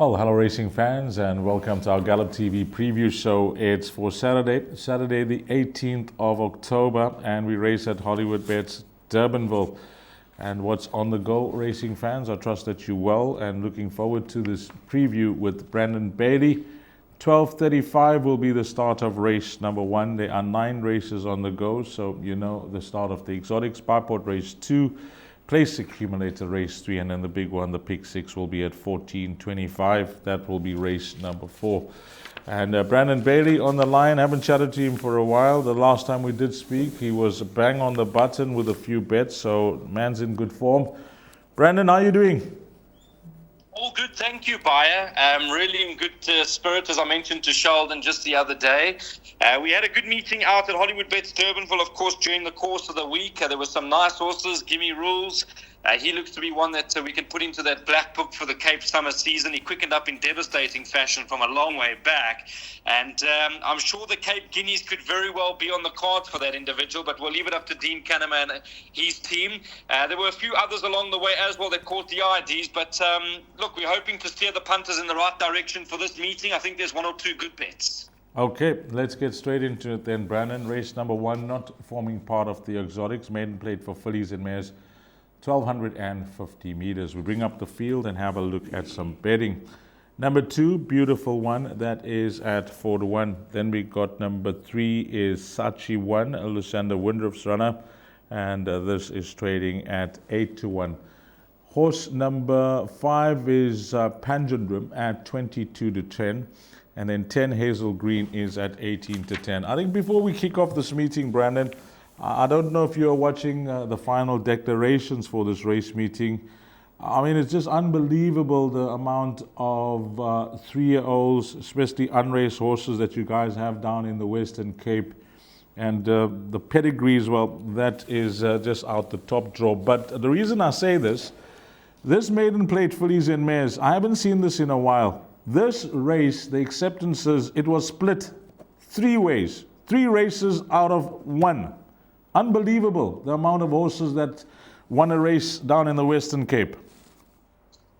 Well, hello racing fans and welcome to our Gallop TV preview show. It's for Saturday the 18th of October, and we race at Hollywoodbets Durbanville. And what's on the go, racing fans? I trust that you're well and looking forward to this preview with Brandon Bailey. 12:35 will be the start of race number 1. There are 9 races on the go, so you know the start of the exotics. Byport race 2, place accumulator race 3, and then the big one, the pick 6, will be at 14:25. That will be race number 4. And Brandon Bailey on the line. Haven't chatted to him for a while. The last time we did speak, he was bang on the button with a few bets, so man's in good form. Brandon, how are you doing? All good, thank you, Bayer. Really in good spirit, as I mentioned to Sheldon just the other day. We had a good meeting out at Hollywoodbets Durbanville, of course, during the course of the week. There were some nice horses, Gimme Rules. He looks to be one that we can put into that black book for the Cape Summer season. He quickened up in devastating fashion from a long way back. And I'm sure the Cape Guineas could very well be on the cards for that individual, but we'll leave it up to Dean Kahneman and his team. There were a few others along the way as well that caught the IDs, but look, we're hoping to steer the punters in the right direction for this meeting. I think there's 1 or 2 good bets. Okay, let's get straight into it then, Brandon. Race number 1, not forming part of the exotics, maiden plate for fillies and mares. 1,250 meters. We bring up the field and have a look at some betting. Number 2, beautiful one, that is at 4-1. Then we got number 3 is Sachi 1, Lucinda Windruff's runner, and this is trading at 8-1. Horse number 5 is Panjandrum at 22-10. And then 10 Hazel Green is at 18-10. I think before we kick off this meeting, Brandon, I don't know if you're watching the final declarations for this race meeting. I mean, it's just unbelievable the amount of 3-year-olds, especially unraced horses that you guys have down in the Western Cape. And the pedigrees, well, that is just out the top drawer. But the reason I say this maiden plate fillies and mares, I haven't seen this in a while. This race, the acceptances, it was split 3 ways. 3 races out of 1. Unbelievable, the amount of horses that won a race down in the Western Cape.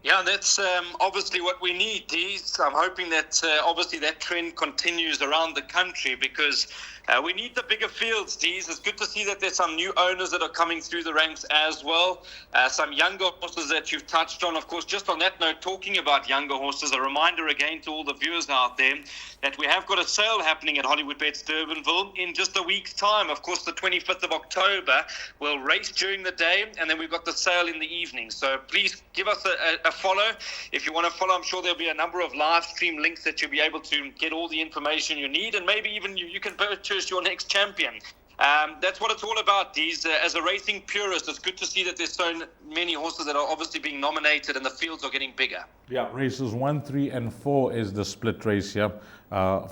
Yeah, that's obviously what we need, Dees. I'm hoping that obviously that trend continues around the country because we need the bigger fields, Dees. It's good to see that there's some new owners that are coming through the ranks as well. Some younger horses that you've touched on. Of course, just on that note, talking about younger horses, a reminder again to all the viewers out there that we have got a sale happening at Hollywoodbets Durbanville in just a week's time. Of course, the 25th of October. We'll race during the day, and then we've got the sale in the evening. So please give us a follow. If you want to follow, I'm sure there'll be a number of live stream links that you'll be able to get all the information you need, and maybe even you can purchase your next champion. That's what it's all about, Dees. As a racing purist, it's good to see that there's so many horses that are obviously being nominated and the fields are getting bigger. Yeah, races 1, 3, and 4 is the split race here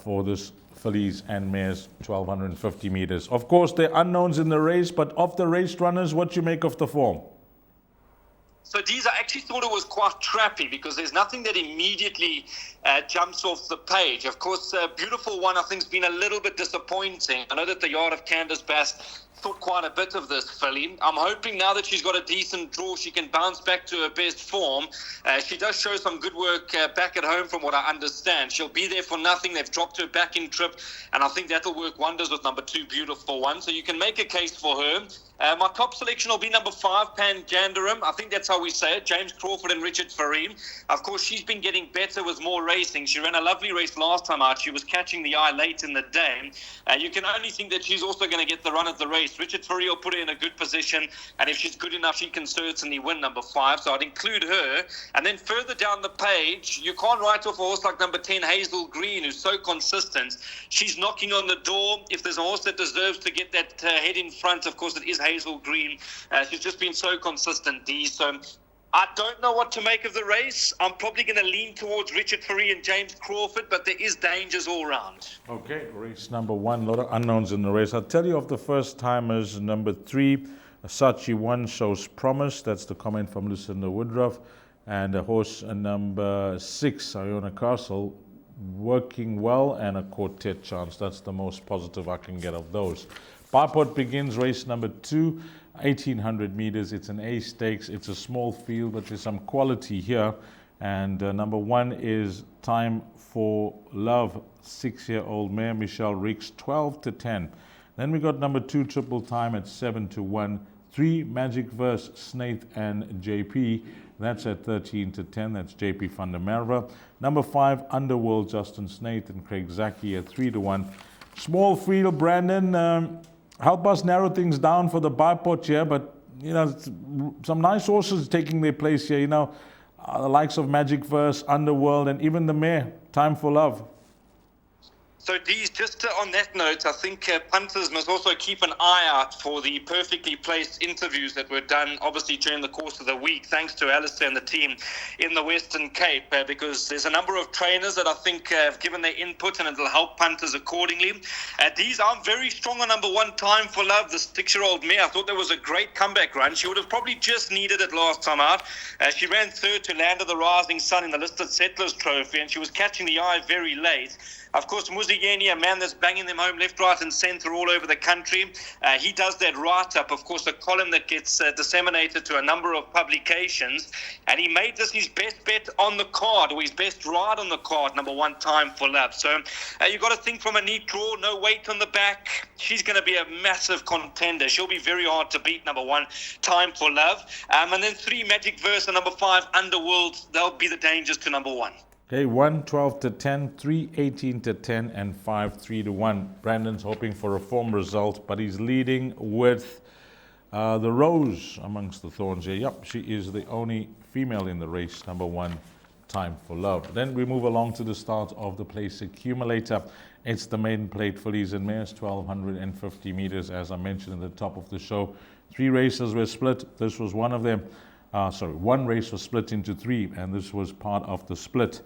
for this fillies and mares, 1,250 meters. Of course, they're unknowns in the race, but of the race runners, what you make of the form? So, Dees, I actually thought it was quite trappy because there's nothing that immediately jumps off the page. Of course, Beautiful One, I think, has been a little bit disappointing. I know that the yard of Candace Bass thought quite a bit of this filly. I'm hoping now that she's got a decent draw, she can bounce back to her best form. She does show some good work back at home from what I understand. She'll be there for nothing. They've dropped her back in trip, and I think that'll work wonders with number 2, Beautiful One. So you can make a case for her. My top selection will be number 5, Panjandrum. I think that's how we say it. James Crawford and Richard Fareem. Of course, she's been getting better with more racing. She ran a lovely race last time out. She was catching the eye late in the day. You can only think that she's also going to get the run at the race. Richard Fareem will put her in a good position, and if she's good enough, she can certainly win number 5. So I'd include her. And then further down the page, you can't write off a horse like number 10, Hazel Green, who's so consistent. She's knocking on the door. If there's a horse that deserves to get that head in front, of course, it is Hazel Green. She's just been so consistent, Dee. So I don't know what to make of the race. I'm probably going to lean towards Richard Fareem and James Crawford, but there is dangers all round. Okay, race number 1, a lot of unknowns in the race. I'll tell you of the first timers. Number 3, Sachi 1 shows promise. That's the comment from Lucinda Woodruff. And horse number 6, Iona Castle, working well, and a quartet chance. That's the most positive I can get of those. Byport begins race number 2. 1,800 meters. It's an A stakes. It's a small field, but there's some quality here. And number 1 is Time for Love, 6-year-old mare, Michelle Ricks, 12-10. Then we got number 2, Triple Time at 7-1. 3, Magic Verse, Snaith and JP. That's at 13-10. That's JP van der Merwe. Number 5, Underworld, Justin Snaith and Craig Zaki at 3-1. Small field, Brandon. Help us narrow things down for the bipot here, but you know, some nice horses taking their place here. You know, the likes of Magic Verse, Underworld, and even the mare, Time for Love. So, Dees, just on that note, I think punters must also keep an eye out for the perfectly placed interviews that were done, obviously, during the course of the week, thanks to Alistair and the team in the Western Cape, because there's a number of trainers that I think have given their input, and it'll help punters accordingly. Dees, I'm very strong on number 1, Time for Love, the 6-year-old mare. I thought that was a great comeback run. She would have probably just needed it last time out. She ran third to Land of the Rising Sun in the Listed Settlers Trophy, and she was catching the eye very late. Of course, Muzigeni, a man that's banging them home left, right and centre all over the country. He does that write-up, of course, a column that gets disseminated to a number of publications. And he made this his best bet on the card, or his best ride on the card, number 1, Time for Love. So you've got to think from a neat draw, no weight on the back. She's going to be a massive contender. She'll be very hard to beat, number 1, Time for Love. And then 3, Magic Verse, and number 5, Underworld. They'll be the dangers to number 1. Okay, 1, 12-10, 3, 18-10, and 5, 3-1. Brandon's hoping for a form result, but he's leading with the Rose amongst the thorns here. Yep, she is the only female in the race, number 1, Time for Love. Then we move along to the start of the place accumulator. It's the maiden plate fillies and mares, 1,250 meters, as I mentioned at the top of the show. 3 races were split. This was one of them. One race was split into 3, and this was part of the split.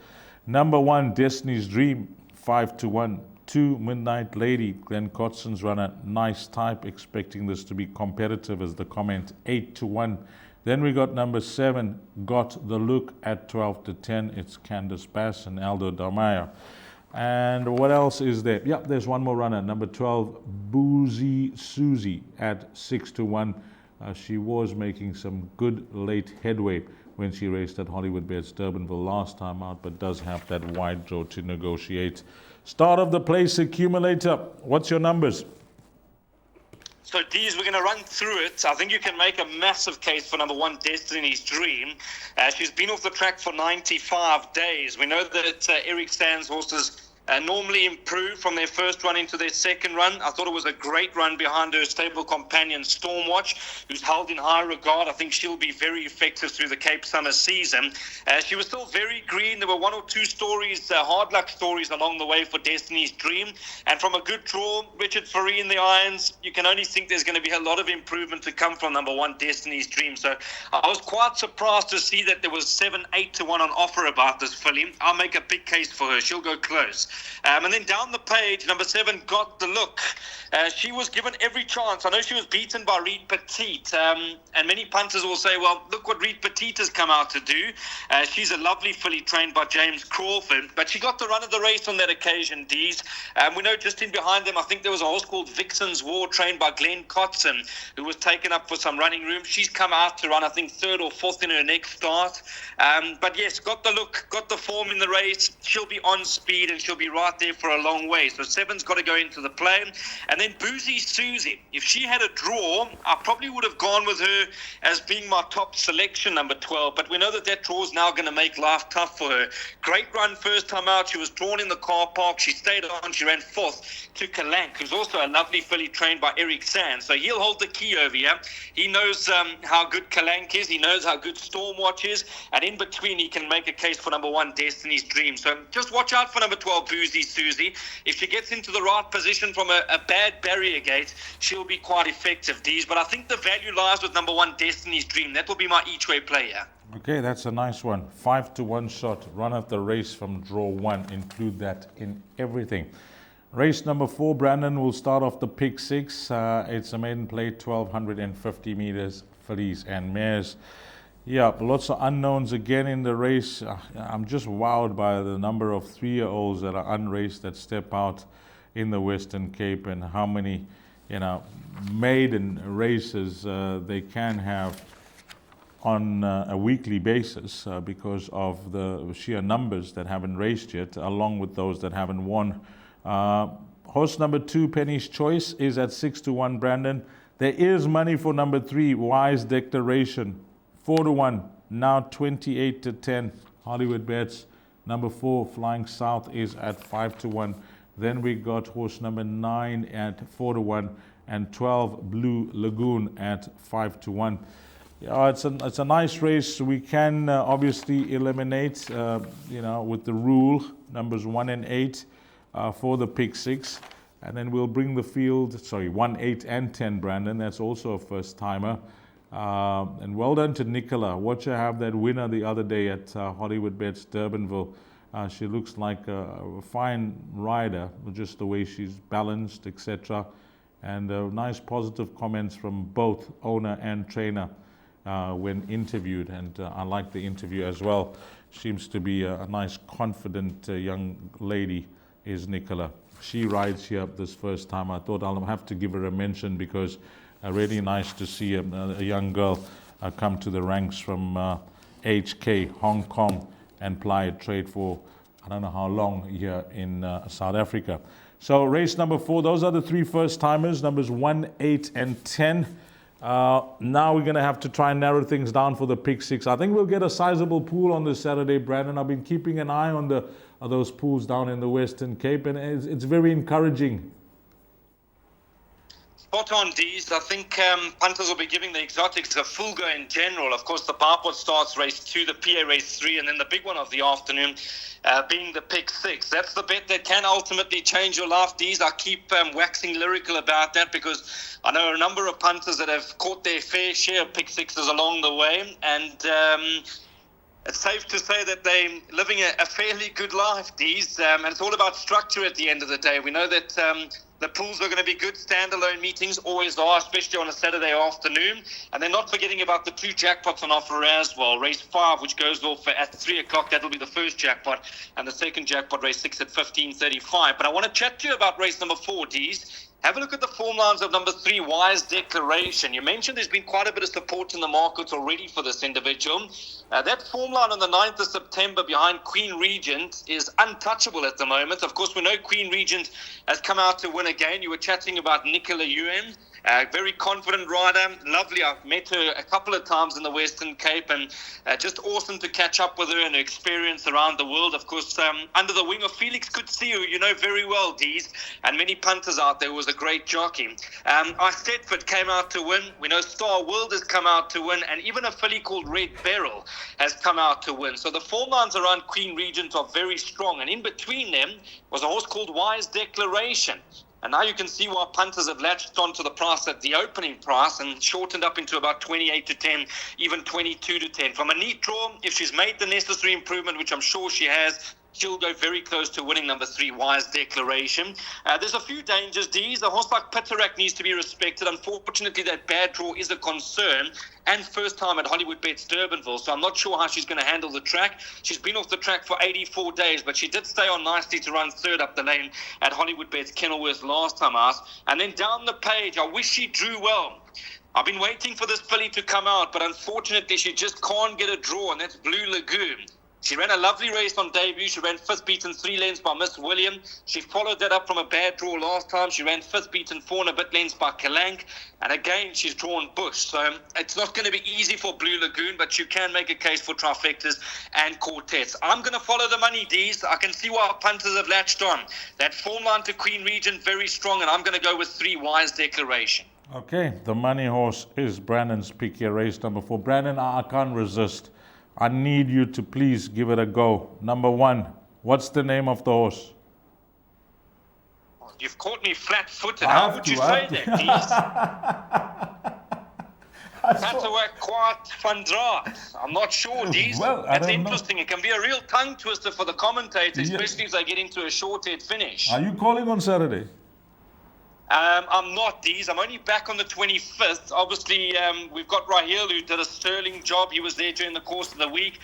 Number 1, Destiny's Dream, 5-1. 2, Midnight Lady, Glenn Cotson's runner, nice type, expecting this to be competitive as the comment, 8-1. Then we got number 7, Got the Look at 12-10. It's Candice Bass and Aldo Damaya. And what else is there? Yep, there's one more runner, number 12, Boozy Susie at 6-1. She was making some good late headway when she raced at Hollywoodbets Durbanville last time out, but does have that wide draw to negotiate. Start of the place accumulator. What's your numbers? So, Dees, we're going to run through it. I think you can make a massive case for number 1, Destiny's Dream. She's been off the track for 95 days. We know that Eric Stan's horses normally improve from their first run into their second run. I thought it was a great run behind her stable companion Stormwatch, who's held in high regard. I think she'll be very effective through the Cape Summer season. She was still very green. There were 1 or 2 stories, hard luck stories along the way for Destiny's Dream. And from a good draw, Richard Faree in the irons, you can only think there's going to be a lot of improvement to come from number 1, Destiny's Dream. So I was quite surprised to see that there was 7-8-1 on offer about this filly. I'll make a big case for her. She'll go close. And then down the page, number 7, Got the Look. She was given every chance. I know she was beaten by Reed Petite, and many punters will say, well, look what Reed Petite has come out to do. She's a lovely filly trained by James Crawford, but she got the run of the race on that occasion, Dees. We know just in behind them, I think there was a horse called Vixen's War trained by Glenn Cotson, who was taken up for some running room. She's come out to run, I think, 3rd or 4th in her next start. But yes, got the look, got the form in the race. She'll be on speed and she'll be right there for a long way. So 7's got to go into the play. And then Boozy Susie. If she had a draw, I probably would have gone with her as being my top selection, number 12. But we know that draw is now going to make life tough for her. Great run first time out. She was drawn in the car park. She stayed on. She ran 4th to Kalank, who's also a lovely filly trained by Eric Sands. So he'll hold the key over here. He knows how good Kalank is. He knows how good Stormwatch is. And in between, he can make a case for number 1, Destiny's Dream. So just watch out for number 12, Boozy Susie. If she gets into the right position from a bad barrier gate, she'll be quite effective, Dees. But I think the value lies with number 1, Destiny's Dream. That will be my each-way player. Okay, that's a nice one. 5-1 shot. Run at the race from draw 1. Include that in everything. Race number 4, Brandon, will start off the pick 6. It's a maiden plate, 1,250 meters, fillies and mares. Yeah, lots of unknowns again in the race. I'm just wowed by the number of 3-year-olds that are unraced that step out in the Western Cape, and how many, maiden races they can have on a weekly basis because of the sheer numbers that haven't raced yet, along with those that haven't won. Horse number 2, Penny's Choice, is at 6-1, Brandon. There is money for number 3, Wise Declaration, 4-1, now 28-10. Hollywoodbets. Number 4, Flying South, is at 5-1. Then we got horse number 9 at 4-1 and 12, Blue Lagoon, at 5-1. Yeah, it's a nice race. We can obviously eliminate, with the rule, numbers 1 and 8 for the pick 6. And then we'll bring the field, 1, 8, and 10, Brandon. That's also a first timer. And well done to Nicola. Watch her have that winner the other day at Hollywoodbets Durbanville. She looks like a fine rider, just the way she's balanced, etc. And nice positive comments from both owner and trainer when interviewed. And I like the interview as well. Seems to be a nice, confident young lady, is Nicola. She rides here this first time. I thought I'll have to give her a mention because really nice to see a young girl come to the ranks from HK, Hong Kong, and ply a trade for I don't know how long here in South Africa. So race number 4, those are the 3 first timers, numbers 1, 8, and 10. Now we're going to have to try and narrow things down for the pick 6. I think we'll get a sizable pool on this Saturday, Brandon. I've been keeping an eye on those pools down in the Western Cape, and it's very encouraging. Spot on, Dees. I think punters will be giving the exotics a full go in general. Of course, the Parpot starts race 2, the PA race 3, and then the big one of the afternoon being the pick 6. That's the bet that can ultimately change your life, Dees. I keep waxing lyrical about that because I know a number of punters that have caught their fair share of pick 6s along the way, and it's safe to say that they're living a fairly good life, Dees. And it's all about structure at the end of the day. We know that the pools are going to be good standalone meetings, always are, especially on a Saturday afternoon. And then not forgetting about the 2 jackpots on offer as well. Race 5, which goes off at 3 o'clock, that'll be the first jackpot. And the second jackpot, race 6 at 15:35. But I want to chat to you about race number 4, Dees. Have a look at the form lines of number 3, Wise Declaration. You mentioned there's been quite a bit of support in the markets already for this individual. That form line on the 9th of September behind Queen Regent is untouchable at the moment. Of course, we know Queen Regent has come out to win again. You were chatting about Nicola Ewan. Very confident rider, lovely. I've met her a couple of times in the Western Cape, and just awesome to catch up with her and her experience around the world. Of course, under the wing of Felix Kutsi, who you know very well, Dees, and many punters out there, was a great jockey. Stedford came out to win. We know Star World has come out to win, and even a filly called Red Beryl has come out to win. So the form lines around Queen Regent are very strong, and in between them was a horse called Wise Declaration. And now you can see why punters have latched onto the price at the opening price and shortened up into about 28-10, even 22-10. From a neat draw, if she's made the necessary improvement, which I'm sure she has, she'll go very close to winning number 3, Wise Declaration. There's a few dangers, Dees. A horse like Pitarak needs to be respected. Unfortunately, that bad draw is a concern. And first time at Hollywoodbets Durbanville, so I'm not sure how she's going to handle the track. She's been off the track for 84 days, but she did stay on nicely to run third up the lane at Hollywoodbets Kenilworth last time out. And then down the page, I wish she drew well. I've been waiting for this filly to come out, but unfortunately, she just can't get a draw, and that's Blue Lagoon. She ran a lovely race on debut. She ran 5th beaten 3 lengths by Miss William. She followed that up from a bad draw last time. She ran 5th beaten 4 and a bit lengths by Kalank. And again, she's drawn Bush. So it's not going to be easy for Blue Lagoon, but you can make a case for trifectas and quartets. I'm going to follow the money, Dees. I can see why punters have latched on. That form line to Queen Regent, very strong, and I'm going to go with 3, Wise Declaration. Okay, the money horse is Brandon's pick here, race number 4. Brandon, I can't resist. I need you to please give it a go. Number 1, what's the name of the horse? You've caught me flat-footed. How would you say that, Dees? Tatawak Kwat Vandra. I'm not sure, Dees. Well, That's interesting. It can be a real tongue twister for the commentators, especially if they get into a short-head finish. Are you calling on Saturday? I'm not, Dees. I'm only back on the 25th. Obviously, we've got Raheel, who did a sterling job. He was there during the course of the week.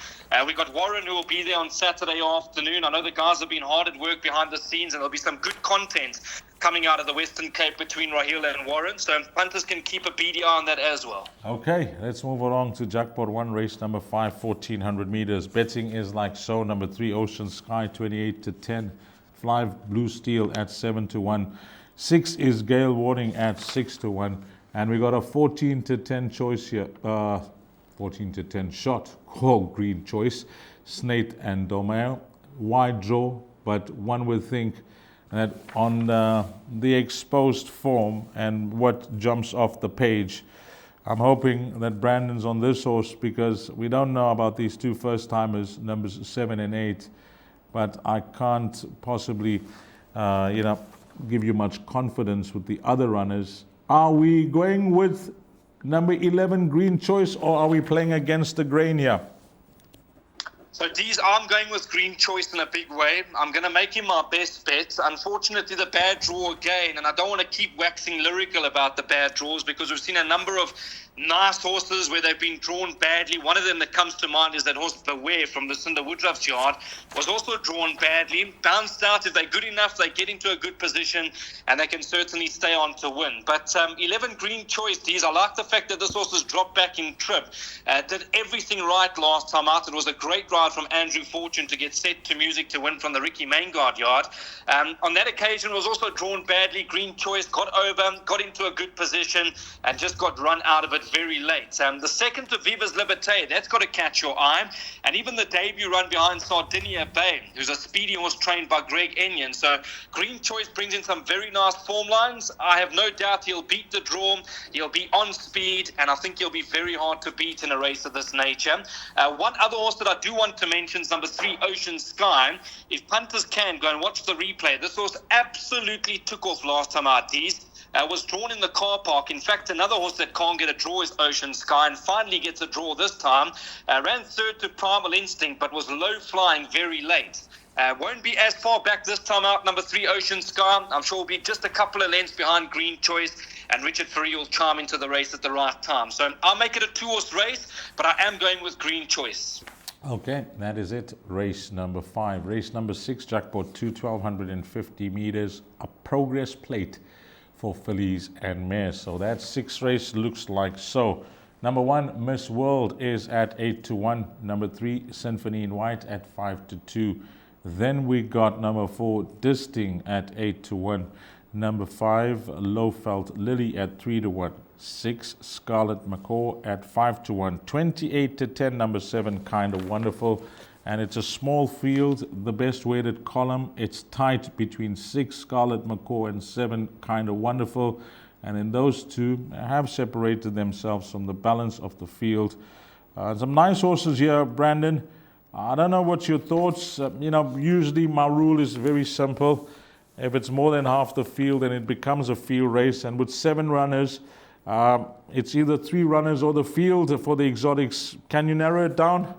We've got Warren, who will be there on Saturday afternoon. I know the guys have been hard at work behind the scenes, and there'll be some good content coming out of the Western Cape between Raheel and Warren. So punters can keep a beady eye on that as well. Okay, let's move along to Jackpot 1, race number 5, 1400 meters. Betting is like so. Number 3, Ocean Sky, 28 to 10. 5, Blue Steel at 7 to 1. 6 is Gale Warning at 6 to 1. And we got a 14 to 10 choice here. 14 to 10 shot. Called Green Choice. Snate and Domel. Wide draw, but one would think that on the exposed form and what jumps off the page, I'm hoping that Brandon's on this horse, because we don't know about these two first-timers, numbers 7 and 8, but I can't possibly, give you much confidence with the other runners. Are we going with number 11, Green Choice, or are we playing against the grain here? So, Dees, I'm going with Green Choice in a big way. I'm going to make him my best bet. Unfortunately, the bad draw again, and I don't want to keep waxing lyrical about the bad draws, because we've seen a number of nice horses where they've been drawn badly. One of them that comes to mind is that horse Beware from Lucinda Woodruff's yard, was also drawn badly. Bounced out. If they're good enough, they get into a good position, and they can certainly stay on to win. But 11 Green Choice, Dees, I like the fact that this horse has dropped back in trip. Did everything right last time out. It was a great ride from Andrew Fortune to get set to music to win from the Ricky Maingard yard. On that occasion, was also drawn badly. Green Choice got over, got into a good position, and just got run out of it very late. The second to Viva's Liberté, that's got to catch your eye. And even the debut run behind Sardinia Bay, who's a speedy horse trained by Greg Enyon. So Green Choice brings in some very nice form lines. I have no doubt he'll beat the draw. He'll be on speed, and I think he'll be very hard to beat in a race of this nature. One other horse that I do want to mention is number 3, Ocean Sky. If punters can, go and watch the replay. This horse absolutely took off last time out, Dees. Was drawn in the car park. In fact, another horse that can't get a draw is Ocean Sky, and finally gets a draw this time. Ran third to Primal Instinct, but was low flying very late. Won't be as far back this time out, number 3, Ocean Sky. I'm sure will be just a couple of lengths behind Green Choice, and Richard Ferree will charm into the race at the right time. So I'll make it a 2-horse race, but I am going with Green Choice. Okay, that is it. Race number 5. Race number 6, Jackpot 2, 1250 meters. A progress plate for fillies and mares. So that 6th race looks like so. Number 1, Miss World, is at 8 to 1. Number 3, Symphony in White at 5 to 2. Then we got number 4, Disting at 8 to 1. Number 5, Lowfelt Lily at 3 to 1. 6, Scarlet Macaw at 5 to 1. 28 to 10, number 7, Kind of Wonderful. And it's a small field, the best weighted column. It's tight between 6, Scarlet Macaw, and 7, Kind of Wonderful. And in those two have separated themselves from the balance of the field. Some nice horses here, Brandon. I don't know what's your thoughts. Usually my rule is very simple. If it's more than half the field, then it becomes a field race. And with 7 runners, it's either 3 runners or the field for the exotics. Can you narrow it down?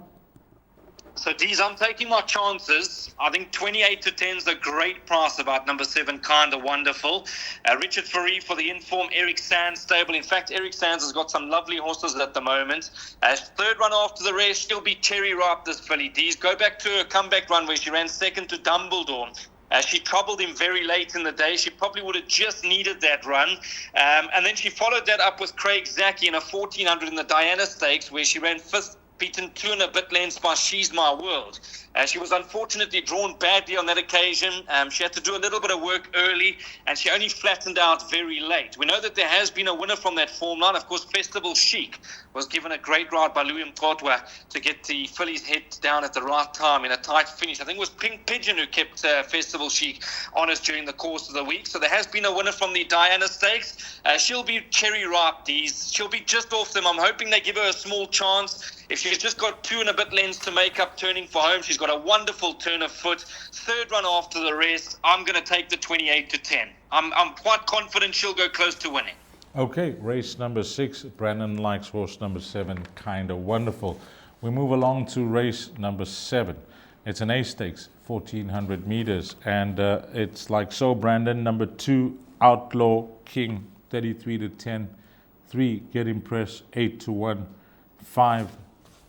So, Dees, I'm taking my chances. I think 28 to 10 is a great price about number 7, Kind of Wonderful. Richard Ferree for the Inform Eric Sands stable. In fact, Eric Sands has got some lovely horses at the moment. Third run after the race, she'll be cherry ripe, this filly, Dees. Go back to her comeback run where she ran second to Dumbledore. She troubled him very late in the day. She probably would have just needed that run. And then she followed that up with Craig Zaki in a 1400 in the Diana Stakes, where she ran 5th, beaten 2 and a bit lengths by She's My World. She was unfortunately drawn badly on that occasion. She had to do a little bit of work early, and she only flattened out very late. We know that there has been a winner from that form line. Of course, Festival Chic was given a great ride by Louis Mtotwa to get the fillies' head down at the right time in a tight finish. I think it was Pink Pigeon who kept Festival Chic honest during the course of the week. So there has been a winner from the Diana Stakes. She'll be cherry ripe, Dees. She'll be just off them. I'm hoping they give her a small chance. If she's just got 2 and a bit lengths to make up turning for home, she's got a wonderful turn of foot. Third run after the rest, I'm going to take the 28 to 10. I'm quite confident she'll go close to winning. Okay, race number 6. Brandon likes horse number 7, Kind of Wonderful. We move along to race number 7. It's an A stakes, 1400 meters. And it's like so, Brandon. Number 2, Outlaw King, 33 to 10. 3, Get Impressed, 8 to 1. 5,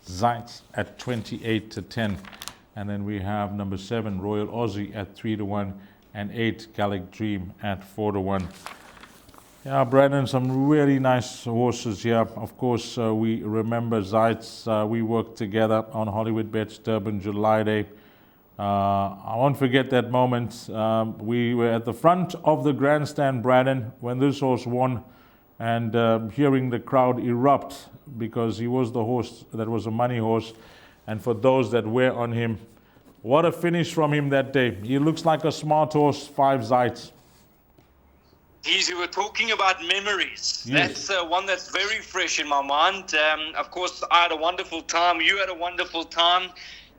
Zeitz at 28 to 10. And then we have number 7, Royal Aussie at 3 to 1. And 8, Gallic Dream at 4 to 1. Yeah, Brandon, some really nice horses here. Of course, we remember Zeitz. We worked together on Hollywoodbets Durban July Day. I won't forget that moment. We were at the front of the grandstand, Brandon, when this horse won, and hearing the crowd erupt because he was the horse that was a money horse. And for those that were on him, what a finish from him that day. He looks like a smart horse, 5 Zeitz. You were talking about memories. Yes. That's one that's very fresh in my mind. Of course, I had a wonderful time. You had a wonderful time.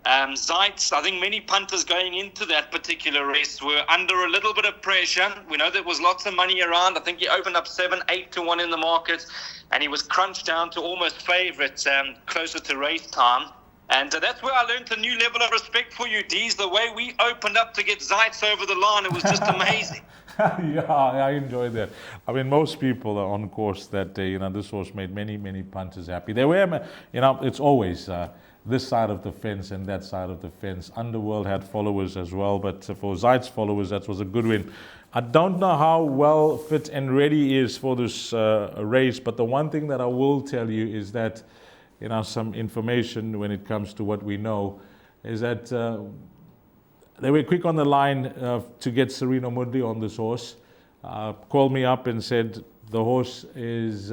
Zeitz, I think many punters going into that particular race were under a little bit of pressure. We know there was lots of money around. I think he opened up 7, 8 to 1 in the market, and he was crunched down to almost favourites closer to race time. And that's where I learned a new level of respect for you, Dees. The way we opened up to get Zeitz over the line, it was just amazing. Yeah, I enjoyed that. I mean, most people are on course that day. This horse made many, many punters happy. They were, it's always this side of the fence and that side of the fence. Underworld had followers as well, but for Zeitz followers, that was a good win. I don't know how well fit and ready he is for this race, but the one thing that I will tell you is that, some information when it comes to what we know is that they were quick on the line to get Sereno Mudley on this horse. Called me up and said the horse is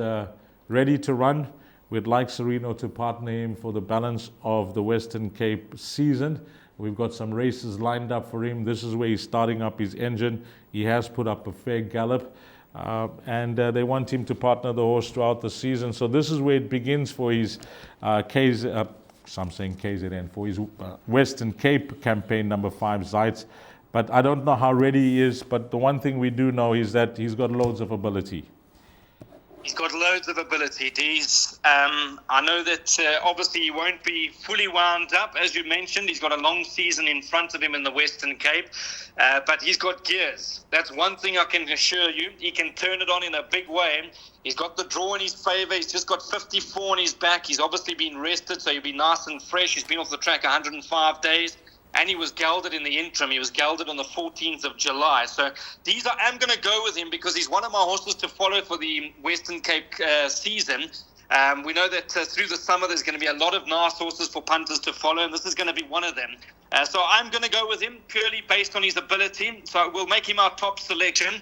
ready to run. We'd like Sereno to partner him for the balance of the Western Cape season. We've got some races lined up for him. This is where he's starting up his engine. He has put up a fair gallop. And they want him to partner the horse throughout the season. So this is where it begins for his I'm saying KZN, for his Western Cape campaign, number 5, Zeitz. But I don't know how ready he is, but the one thing we do know is that he's got loads of ability. He's got loads of ability, Dees. I know that obviously he won't be fully wound up. As you mentioned, he's got a long season in front of him in the Western Cape, but he's got gears. That's one thing I can assure you. He can turn it on in a big way. He's got the draw in his favour. He's just got 54 on his back. He's obviously been rested, so he'll be nice and fresh. He's been off the track 105 days. And he was gelded in the interim. He was gelded on the 14th of July. So these I'm going to go with him because he's one of my horses to follow for the Western Cape season. We know that through the summer there's going to be a lot of nice horses for punters to follow, and this is going to be one of them. So I'm going to go with him purely based on his ability. So we'll make him our top selection.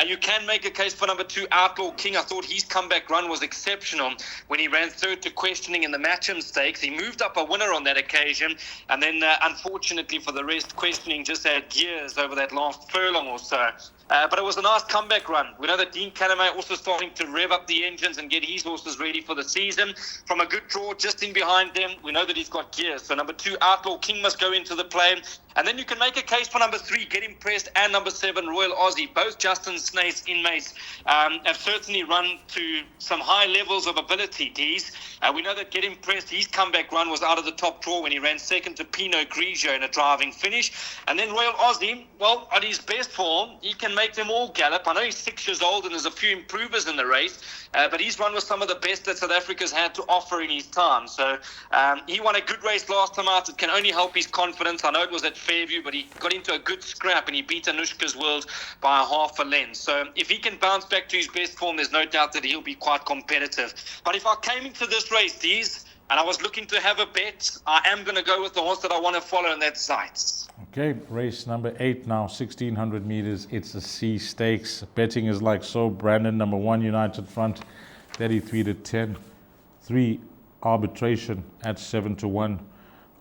You can make a case for number 2, Outlaw King. I thought his comeback run was exceptional when he ran third to questioning in the Matcham Stakes. He moved up a winner on that occasion, and then unfortunately for the rest, questioning just had gears over that last furlong or so. But it was a nice comeback run. We know that Dean Caname also starting to rev up the engines and get his horses ready for the season. From a good draw just in behind them, we know that he's got gears. So number 2, Outlaw King must go into the play. And then you can make a case for number 3, Get Impressed, and number 7, Royal Aussie. Both Justin Snaith's inmates have certainly run to some high levels of ability, Dees. We know that Get Impressed, his comeback run was out of the top draw when he ran second to Pinot Grigio in a driving finish. And then Royal Aussie, well, at his best form, he can make them all gallop. I know he's 6 years old and there's a few improvers in the race, but he's run with some of the best that South Africa's had to offer in his time. So he won a good race last time out. It can only help his confidence. I know it was at Fairview, but he got into a good scrap and he beat Anushka's World by a half a length. So if he can bounce back to his best form, there's no doubt that he'll be quite competitive. But if I came into this race, Dees, and I was looking to have a bet, I am going to go with the horse that I want to follow, and that's Zeitz. Okay, race number 8 now, 1,600 meters. It's a C stakes. Betting is like so. Brandon, number 1, United Front, 33 to 10. 3, Arbitration at 7 to 1.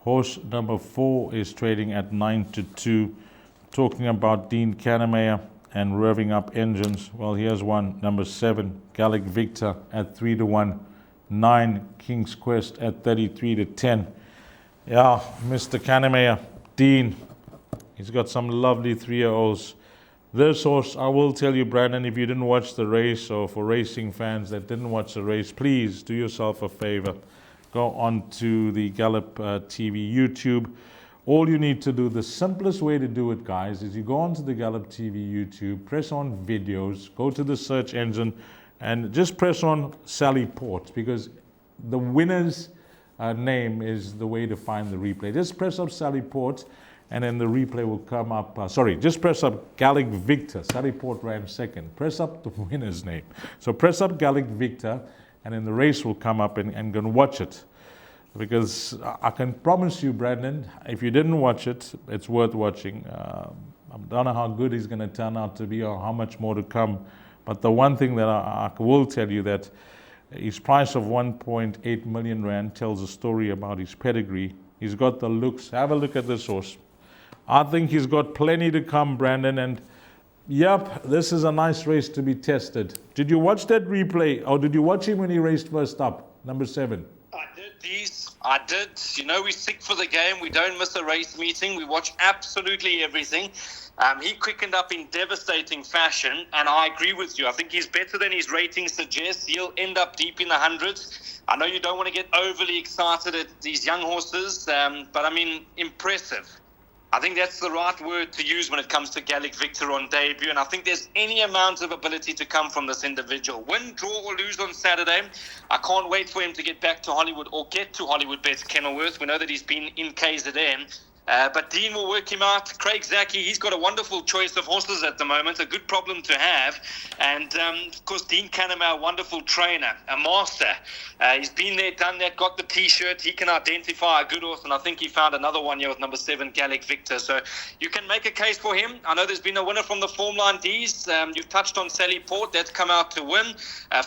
Horse number 4 is trading at 9 to 2. Talking about Dean Caname and revving up engines. Well, here's one. Number 7, Gallic Victor at 3 to 1. 9, King's Quest at 33 to 10. Yeah, Mr. Caname, Dean, he's got some lovely 3-year-olds. This horse, I will tell you, Brandon, if you didn't watch the race, or for racing fans that didn't watch the race, please do yourself a favor. Go on to the Gallop TV YouTube, All you need to do, the simplest way to do it, guys, is you go onto the Gallop TV YouTube, press on videos, go to the search engine, and just press on Sally Port, because the winner's name is the way to find the replay. Just press up Sally Port, and then the replay will come up. Just press up Gallic Victor. Sally Port ran second. Press up the winner's name. So press up Gallic Victor, and then the race will come up, and go and watch it. Because I can promise you, Brandon, if you didn't watch it, it's worth watching. I don't know how good he's going to turn out to be or how much more to come. But the one thing that I will tell you, that his price of 1.8 million rand tells a story about his pedigree. He's got the looks. Have a look at this horse. I think he's got plenty to come, Brandon. And yep, this is a nice race to be tested. Did you watch that replay, or did you watch him when he raced first up, number 7? I did. You know, we're sick for the game. We don't miss a race meeting. We watch absolutely everything. He quickened up in devastating fashion, and I agree with you. I think he's better than his rating suggests. He'll end up deep in the hundreds. I know you don't want to get overly excited at these young horses, but I mean, impressive. I think that's the right word to use when it comes to Gallic Victor on debut, and I think there's any amount of ability to come from this individual. Win, draw, or lose on Saturday. I can't wait for him to get back to Hollywood, or get to Hollywoodbets Kenilworth. We know that he's been in KZN. But Dean will work him out. Craig Zaki, he's got a wonderful choice of horses at the moment, a good problem to have. And, of course, Dean Canham, a wonderful trainer, a master. He's been there, done that, got the T-shirt. He can identify a good horse, and I think he found another one here with number 7, Gallic Victor. So you can make a case for him. I know there's been a winner from the Formline Ds. You've touched on Sally Port. That's come out to win.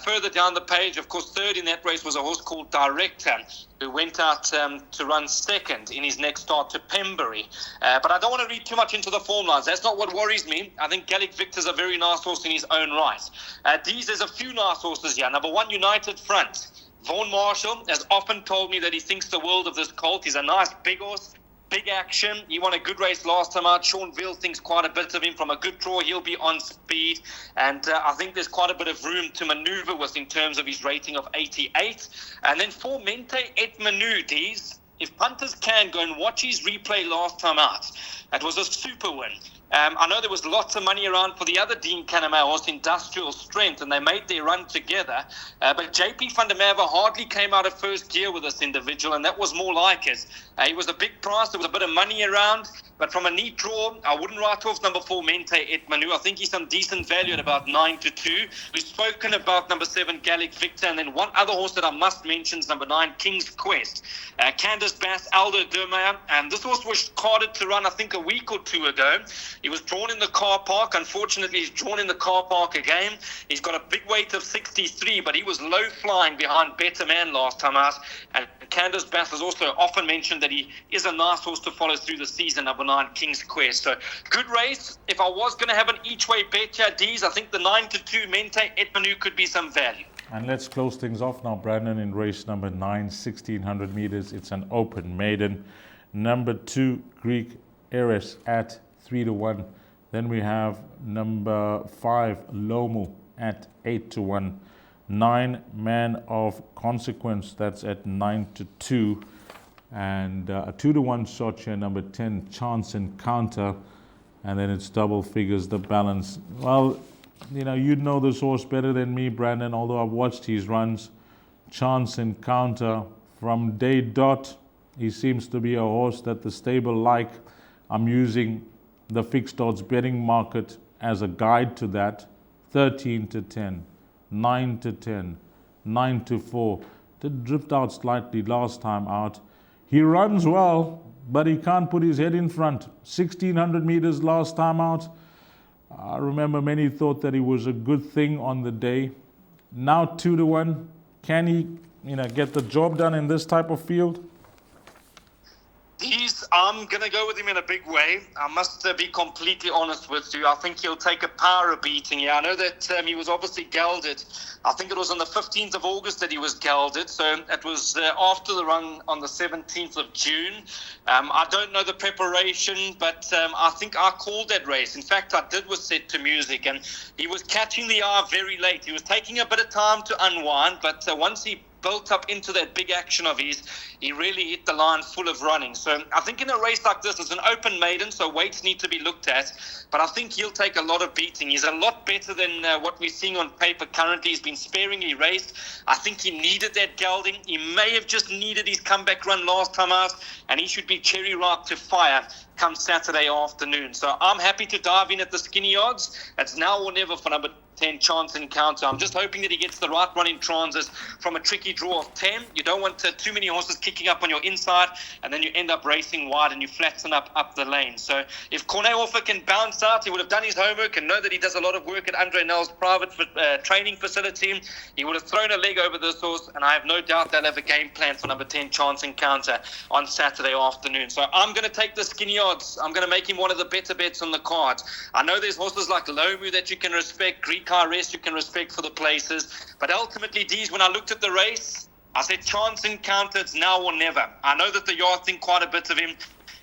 Further down the page, of course, third in that race was a horse called Director, who went out to run second in his next start to Pembury. But I don't want to read too much into the form lines. That's not what worries me. I think Gallic Victor's a very nice horse in his own right. There's a few nice horses here. Number 1, United Front. Vaughan Marshall has often told me that he thinks the world of this colt. He's a nice big horse. Big action. He won a good race last time out. Sean Veal thinks quite a bit of him. From a good draw, he'll be on speed. And I think there's quite a bit of room to maneuver with in terms of his rating of 88. And then for Mente et Manu, D's, if punters can go and watch his replay last time out, it was a super win. I know there was lots of money around for the other Dean Canham horse, Industrial Strength, and they made their run together. But JP van der Merwe hardly came out of first gear with this individual, and that was more like it. He was a big price. There was a bit of money around. But from a neat draw, I wouldn't write off number 4, Mente et Manu. I think he's some decent value at about 9-2. We've spoken about number 7, Gallic Victor, and then one other horse that I must mention is number 9, King's Quest. Candace Bass, Aldo Dermeyer, and this horse was carded to run, I think, a week or two ago. He was drawn in the car park. Unfortunately, he's drawn in the car park again. He's got a big weight of 63, but he was low flying behind Better Man last time out. And Candace Bass has also often mentioned that he is a nice horse to follow through the season, number 9, King's Quest. So good race. If I was going to have an each way bet here, D's, I think the 9-2 Mente et Manu could be some value. And let's close things off now, Brandon, in race number 9, 1,600 meters. It's an open maiden. Number 2, Greek Heiress at 3-1. Then we have number 5, Lomu at 8-1. 9, Man of Consequence, that's at 9-2. And a 2-1 shot here, number 10, Chance Encounter. And then it's double figures, the balance. Well, you'd know this horse better than me, Brandon, although I've watched his runs. Chance Encounter, from day dot, he seems to be a horse that the stable like. I'm using the fixed odds betting market as a guide to that. 13-10, 9-10, 9-4. Did drift out slightly last time out. He runs well, but he can't put his head in front. 1,600 meters last time out. I remember many thought that he was a good thing on the day. Now 2-1. Can he, get the job done in this type of field? I'm going to go with him in a big way. I must be completely honest with you. I think he'll take a power beating here. I know that he was obviously gelded. I think it was on the 15th of August that he was gelded. So it was after the run on the 17th of June. I don't know the preparation, but I think I called that race. In fact, I did was set to music, and he was catching the eye very late. He was taking a bit of time to unwind, but once he built up into that big action of his, he really hit the line full of running. So I think in a race like this, it's an open maiden, so weights need to be looked at. But I think he'll take a lot of beating. He's a lot better than what we're seeing on paper currently. He's been sparingly raced. I think he needed that gelding. He may have just needed his comeback run last time out, and he should be cherry ripe to fire come Saturday afternoon. So I'm happy to dive in at the skinny odds. It's now or never for number 10, Chance Encounter. I'm just hoping that he gets the right run in transit from a tricky draw of 10. You don't want too many horses kicking up on your inside, and then you end up racing wide and you flatten up the lane. So if Cornelhofer can bounce out, he would have done his homework and know that he does a lot of work at Andre Nell's private training facility. He would have thrown a leg over this horse, and I have no doubt they'll have a game plan for number 10, Chance Encounter, on Saturday afternoon. So I'm going to take the skinny odds. I'm going to make him one of the better bets on the cards. I know there's horses like Lomu that you can respect, Greek Rest you can respect for the places, but ultimately, Dees, when I looked at the race, I said Chance Encounter, it's now or never. I know that the yard think quite a bit of him,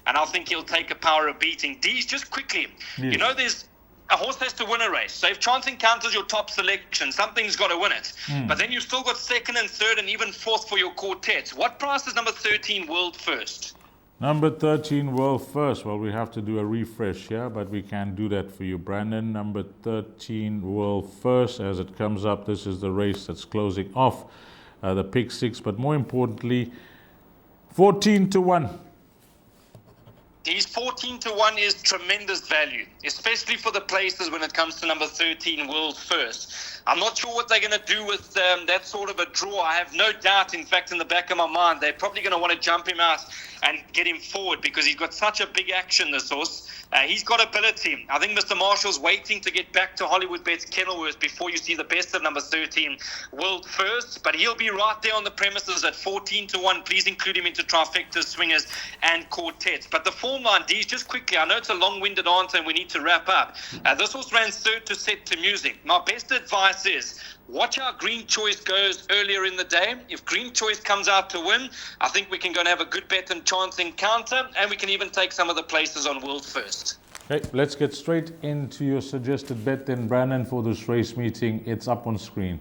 and I think he'll take a power of beating. Dees, just quickly, yes. You know, there's a horse has to win a race. So if Chance Encounter's your top selection, something's got to win it. But then you've still got second and third and even fourth for your quartets. What price is number 13, World First? Number 13, World First. Well, we have to do a refresh here, but we can do that for you, Brandon. Number 13, World First. As it comes up, this is the race that's closing off the pick six, but more importantly, 14-1. These 14-1 is tremendous value, especially for the places when it comes to number 13, World First. I'm not sure what they're going to do with that sort of a draw. I have no doubt, in fact, in the back of my mind, they're probably going to want to jump him out and get him forward because he's got such a big action, this horse. He's got ability. I think Mr. Marshall's waiting to get back to Hollywoodbets Kenilworth before you see the best of number 13, World First. But he'll be right there on the premises at 14-1. Please include him into trifectas, swingers, and quartets. But the form line, D's, just quickly, I know it's a long-winded answer and we need to wrap up. This horse ran third to set to music. My best advice is watch how Green Choice goes earlier in the day. If Green Choice comes out to win, I think we can go and have a good bet and Chance Encounter, and we can even take some of the places on World First. Okay, let's get straight into your suggested bet then, Brandon, for this race meeting. It's up on screen.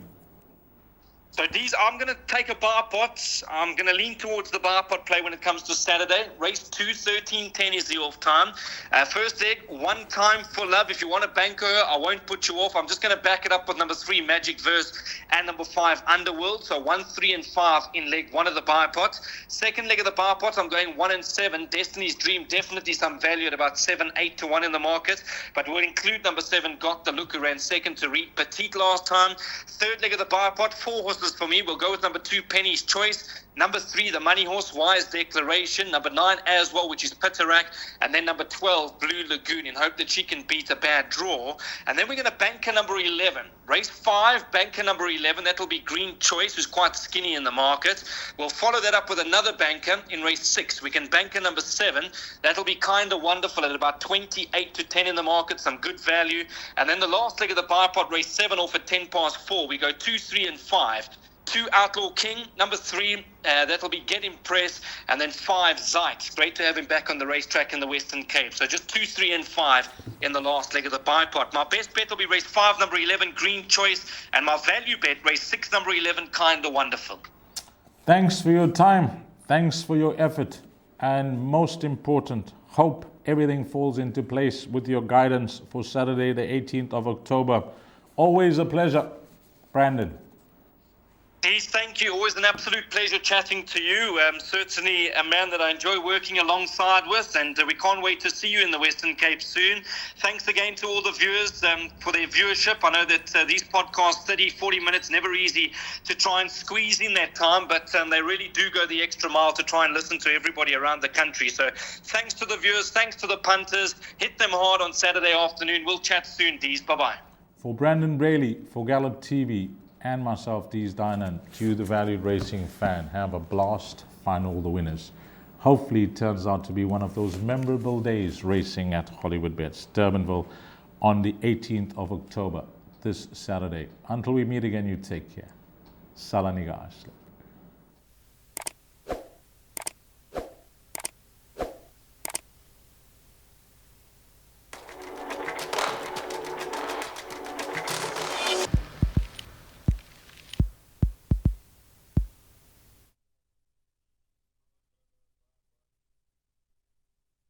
So, Dees, I'm going to take a bar pot. I'm going to lean towards the bar pot play when it comes to Saturday. Race 2, 13-10 is the off time. First leg, one time for love. If you want to bank her, I won't put you off. I'm just going to back it up with number 3, Magic Verse, and number 5, Underworld. So 1, 3, and 5 in leg 1 of the bar pot. Second leg of the bar pot, I'm going 1 and 7. Destiny's Dream, definitely some value at about 7, 8-1 in the market. But we'll include number 7, Got the Look, who ran second to Reed Petite last time. Third leg of the bar pot, 4 horses for me. We'll go with number 2, Penny's Choice. Number 3, the Money Horse, Wise Declaration. Number 9, As Well, which is Pitarak. And then number 12, Blue Lagoon, in hope that she can beat a bad draw. And then we're going to banker number 11. Race 5, banker number 11. That'll be Green Choice, who's quite skinny in the market. We'll follow that up with another banker in race 6. We can banker number 7. That'll be Kinda Wonderful at about 28-10 in the market. Some good value. And then the last leg of the bipod, race 7, off at 4. We go 2, 3, and 5. 2, Outlaw King. Number 3, that'll be Get Impressed. And then 5, Zeit. Great to have him back on the racetrack in the Western Cape. So just 2, 3, and 5 in the last leg of the bipod. My best bet will be race 5, number 11, Green Choice. And my value bet, race 6, number 11, Kinda Wonderful. Thanks for your time. Thanks for your effort. And most important, hope everything falls into place with your guidance for Saturday, the 18th of October. Always a pleasure, Brandon. Dees, thank you. Always an absolute pleasure chatting to you. Certainly a man that I enjoy working alongside with, and we can't wait to see you in the Western Cape soon. Thanks again to all the viewers for their viewership. I know that these podcasts, 30, 40 minutes, never easy to try and squeeze in that time, but they really do go the extra mile to try and listen to everybody around the country. So thanks to the viewers, thanks to the punters. Hit them hard on Saturday afternoon. We'll chat soon, Dees. Bye-bye. For Brandon Braley, for Gallop TV, and myself, Dees Dynan, to you, the valued racing fan, have a blast, find all the winners. Hopefully it turns out to be one of those memorable days racing at Hollywoodbets Durbanville on the 18th of October, this Saturday. Until we meet again, you take care. Salani guys.